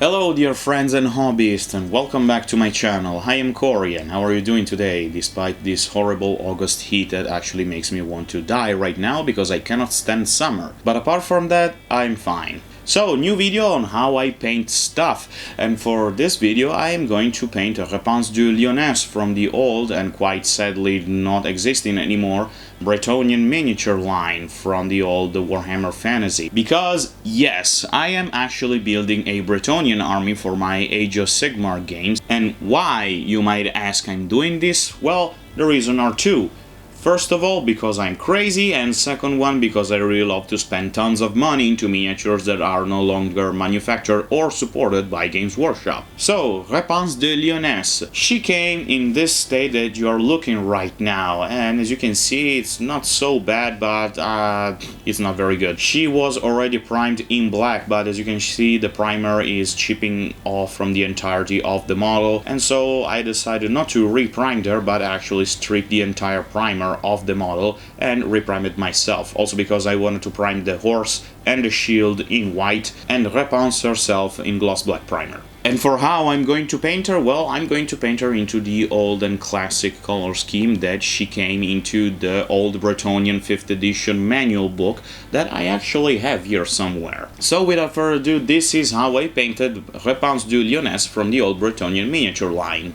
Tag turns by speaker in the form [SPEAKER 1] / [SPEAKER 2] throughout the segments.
[SPEAKER 1] Hello dear friends and hobbyists, and welcome back to my channel. I am Cory, and how are you doing today, despite this horrible August heat that actually makes me want to die right now because I cannot stand summer. But apart from that, I'm fine. So, new video on how I paint stuff, and for this video I am going to paint a Repanse de Lyonesse from the old and quite sadly not existing anymore Bretonnian miniature line from the old Warhammer Fantasy. Because, yes, I am actually building a Bretonnian army for my Age of Sigmar games, and why, you might ask, I'm doing this? Well, the reasons are two. First of all, because I'm crazy, and second one, because I really love to spend tons of money into miniatures that are no longer manufactured or supported by Games Workshop. So, Repanse de Lyonesse. She came in this state that you are looking right now, and as you can see, it's not so bad, but it's not very good. She was already primed in black, but as you can see, the primer is chipping off from the entirety of the model, and so I decided not to reprime her, but actually strip the entire primer of the model and reprime it myself. Also because I wanted to prime the horse and the shield in white and Repanse herself in gloss black primer. And for how I'm going to paint her, well, I'm going to paint her into the old and classic color scheme that she came into the old Bretonnian 5th edition manual book that I actually have here somewhere. So without further ado, this is how I painted Repanse de Lyonesse from the old Bretonnian miniature line.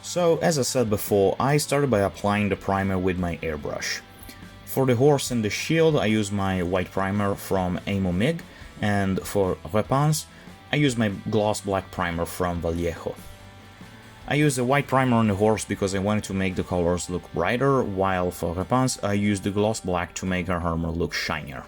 [SPEAKER 1] So, as I said before, I started by applying the primer with my airbrush. For the horse and the shield, I use my white primer from Achaidh, and for Repanse, I use my gloss black primer from Vallejo. I used the white primer on the horse because I wanted to make the colors look brighter, while for Repanse, I used the gloss black to make her armor look shinier.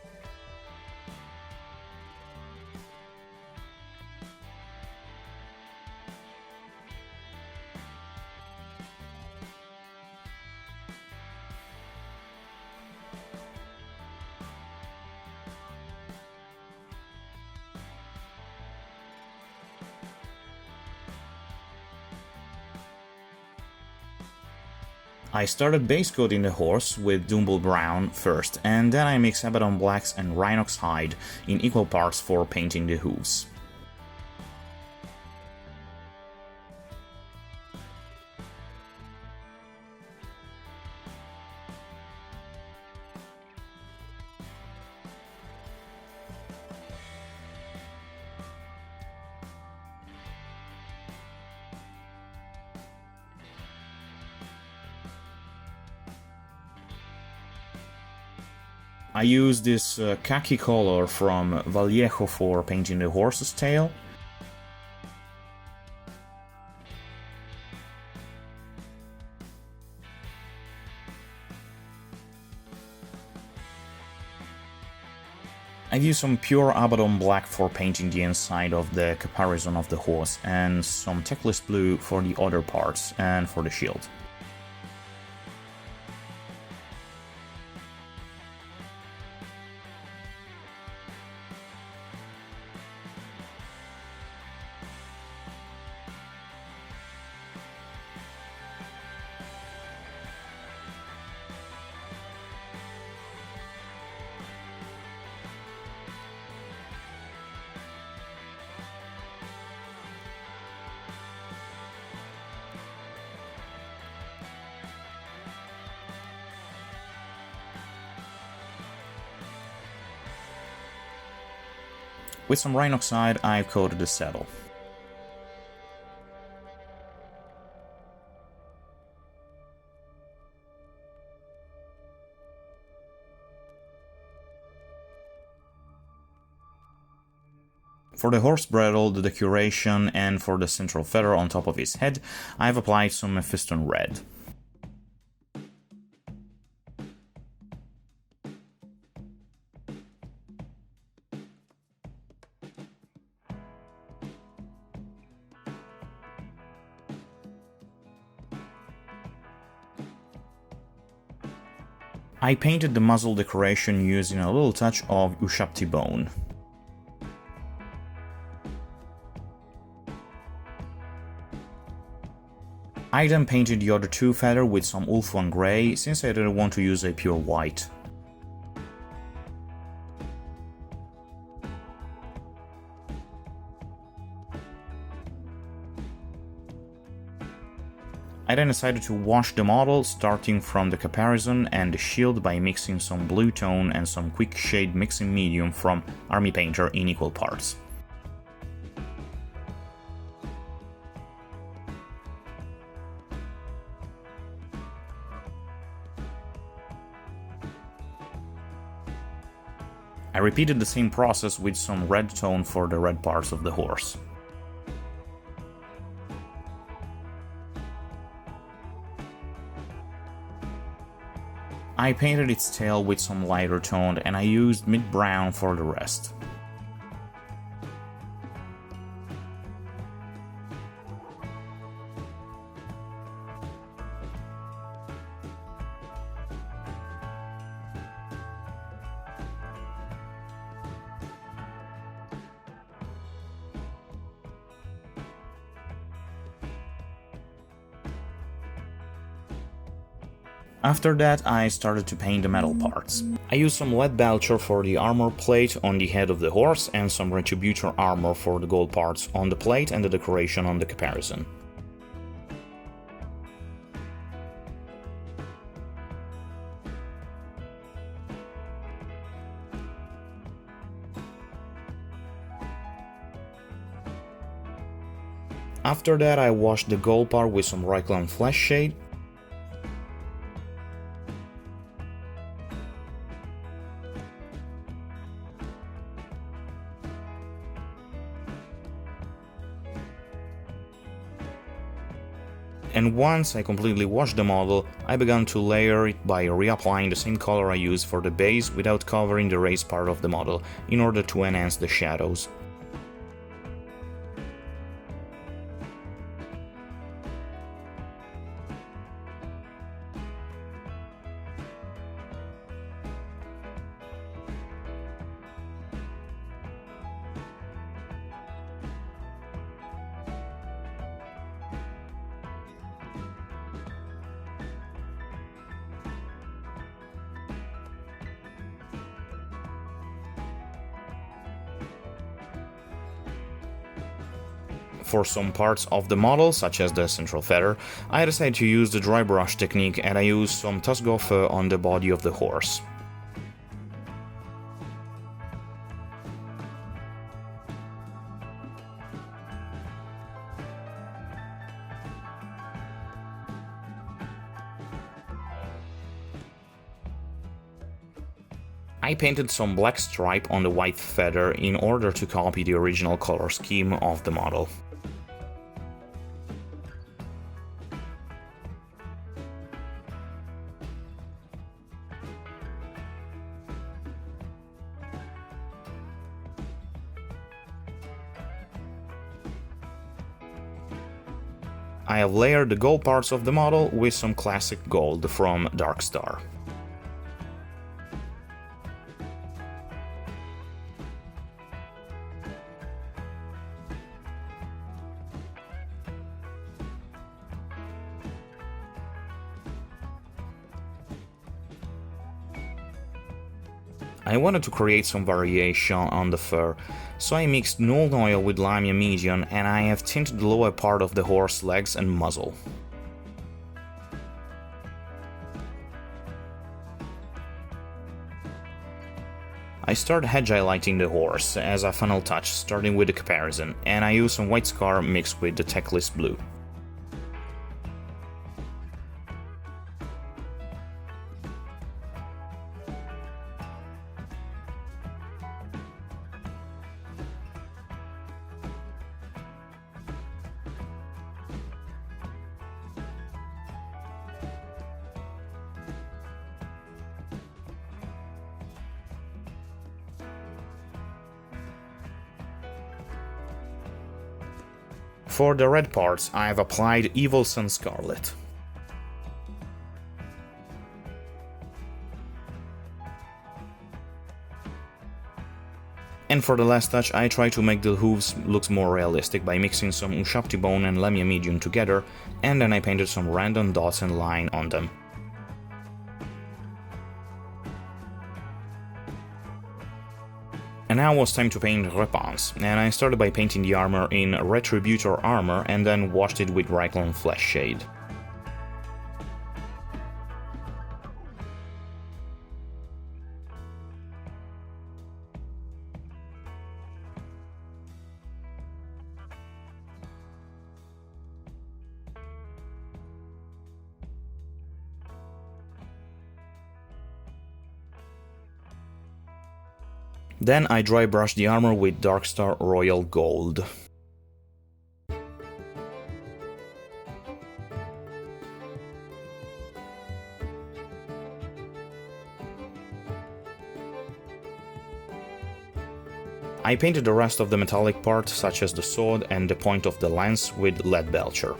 [SPEAKER 1] I started base coating the horse with Dumble Brown first, and then I mixed Abaddon Blacks and Rhinox Hide in equal parts for painting the hooves. I used this khaki color from Vallejo for painting the horse's tail. I've used some pure Abaddon black for painting the inside of the caparison of the horse, and some Teclis blue for the other parts and for the shield. With some Rhinox Hide, I've coated the saddle. For the horse bridle, the decoration, and for the central feather on top of his head, I've applied some Mephiston red. I painted the muzzle decoration using a little touch of Ushapti bone. I then painted the other two feather with some Ulthuan grey, since I didn't want to use a pure white. I then decided to wash the model, starting from the caparison and the shield by mixing some blue tone and some quick shade mixing medium from Army Painter in equal parts. I repeated the same process with some red tone for the red parts of the horse. I painted its tail with some lighter tone and I used mid-brown for the rest. After that, I started to paint the metal parts. I used some lead belcher for the armor plate on the head of the horse and some retributor armor for the gold parts on the plate and the decoration on the caparison. After that, I washed the gold part with some Repanse flesh shade. And once I completely washed the model, I began to layer it by reapplying the same color I used for the base without covering the raised part of the model, in order to enhance the shadows. For some parts of the model, such as the central feather, I decided to use the dry brush technique and I used some tusk of fur on the body of the horse. I painted some black stripe on the white feather in order to copy the original color scheme of the model. I have layered the gold parts of the model with some classic gold from Dark Star. I wanted to create some variation on the fur, so I mixed null oil with Lamia medium and I have tinted the lower part of the horse's legs and muzzle. I started hedge highlighting the horse as a final touch, starting with the caparison, and I used some white scar mixed with the Teclis blue. For the red parts, I have applied Evil Sun Scarlet. And for the last touch, I try to make the hooves look more realistic by mixing some Ushapti bone and Lamia medium together, and then I painted some random dots and line on them. And now it was time to paint Repanse, and I started by painting the armor in Retributor armor and then washed it with Repanse flesh shade.
[SPEAKER 2] Then I dry brush the armor with Darkstar Royal Gold. I painted the rest of the metallic part, such as the sword and the point of the lance, with lead belcher.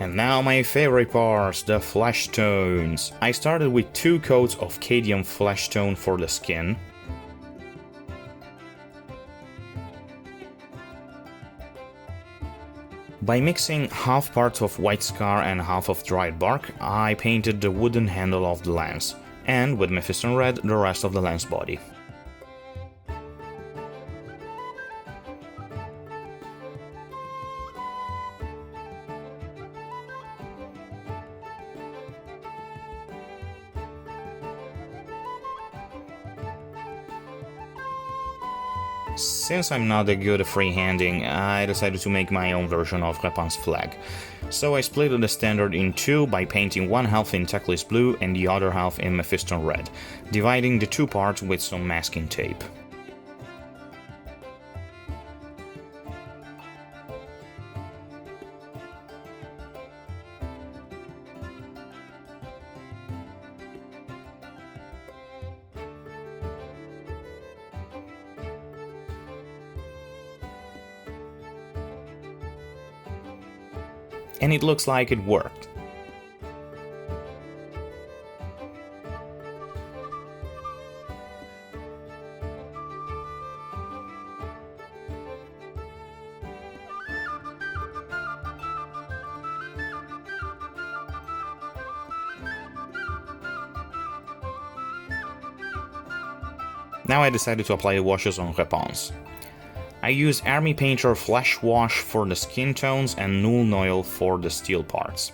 [SPEAKER 2] And now my favorite parts, the flesh tones. I started with 2 coats of Cadian flesh tone for the skin. By mixing half parts of white scar and half of dried bark, I painted the wooden handle of the lance, and with Mephiston red the rest of the lance body. Since I'm not that good at freehanding, I decided to make my own version of Repanse flag. So I split the standard in 2 by painting one half in Teclis blue and the other half in Mephiston red, dividing the 2 parts with some masking tape. And it looks like it worked. Now I decided to apply the washes on Repanse. I use Army Painter Flesh Wash for the skin tones and Nuln Oil for the steel parts.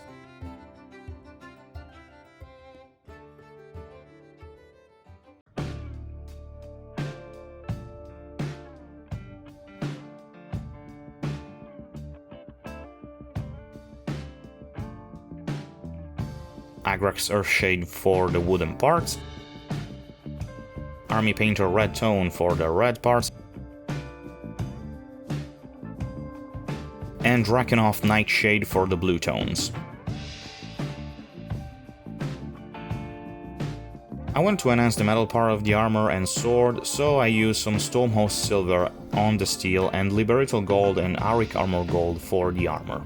[SPEAKER 2] Agrax Earthshade for the wooden parts. Army Painter Red Tone for the red parts. And Drakenhof Nightshade for the blue tones. I want to enhance the metal part of the armor and sword, so I used some Stormhost Silver on the steel and Liberator Gold and Auric Armor Gold for the armor.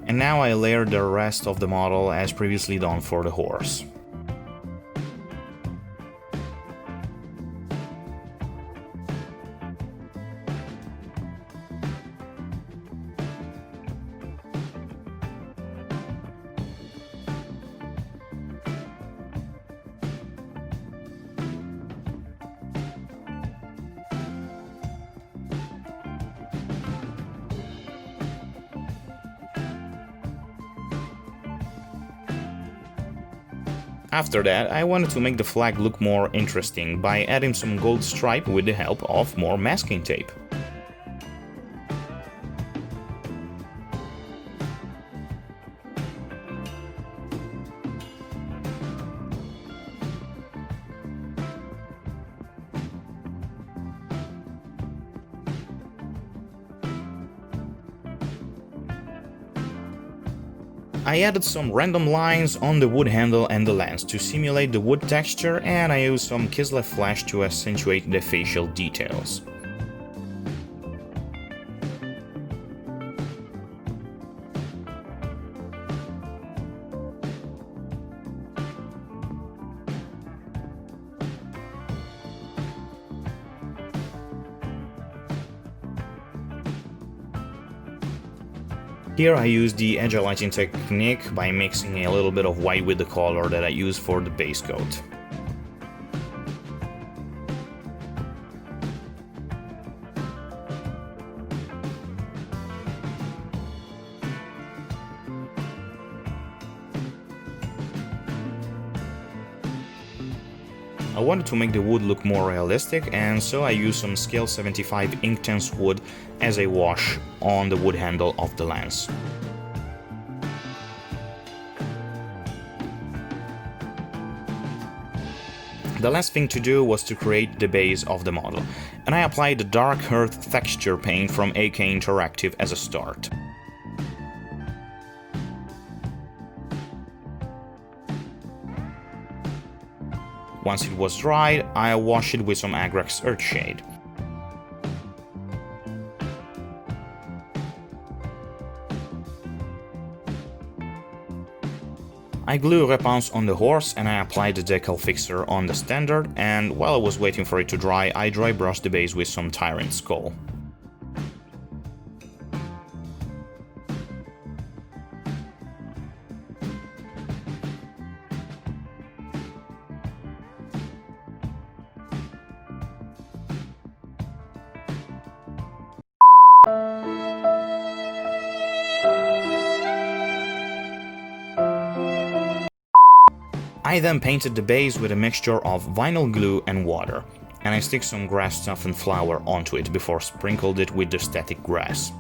[SPEAKER 2] And now I layer the rest of the model as previously done for the horse. After that, I wanted to make the flag look more interesting by adding some gold stripe with the help of more masking tape. I added some random lines on the wood handle and the lance to simulate the wood texture, and I used some Kislev flash to accentuate the facial details. Here I use the edge lighting technique by mixing a little bit of white with the color that I use for the base coat. I wanted to make the wood look more realistic, and so I used some scale 75 Inktense wood as a wash on the wood handle of the lance. The last thing to do was to create the base of the model, and I applied the dark earth texture paint from Achaidh Interactive as a start. Once it was dried, I washed it with some Agrax Earthshade. I glue Repanse on the horse and I applied the decal fixer on the standard, and while I was waiting for it to dry, I dry brushed the base with some Tyrant Skull. I then painted the base with a mixture of vinyl glue and water, and I stick some grass stuff and flour onto it before sprinkled it with the static grass.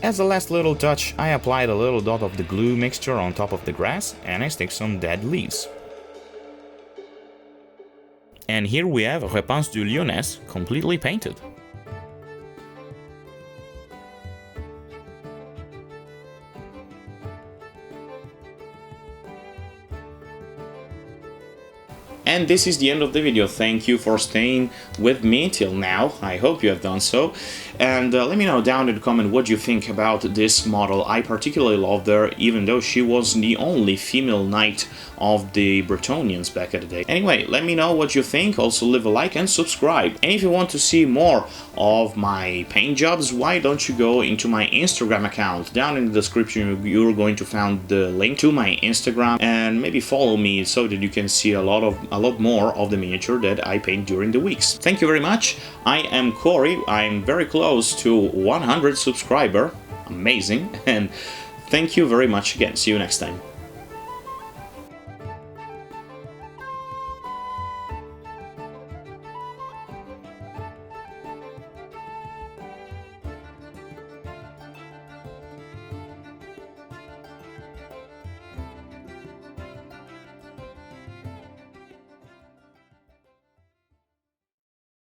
[SPEAKER 2] As a last little touch, I applied a little dot of the glue mixture on top of the grass and I stick some dead leaves. And here we have Repanse de Lyonesse completely painted.
[SPEAKER 1] And this is the end of the video. Thank you for staying with me till now. I hope you have done so. And let me know down in the comment what you think about this model. I particularly loved her, even though she was the only female knight of the Bretonnians back in the day. Anyway, let me know what you think. Also leave a like and subscribe. And if you want to see more of my paint jobs, why don't you go into my Instagram account? Down in the description you're going to find the link to my Instagram, and maybe follow me so that you can see a lot more of the miniature that I paint during the weeks. Thank you very much. I am Cory. I'm very close to 100 subscriber. Amazing. And thank you very much again. See you next time.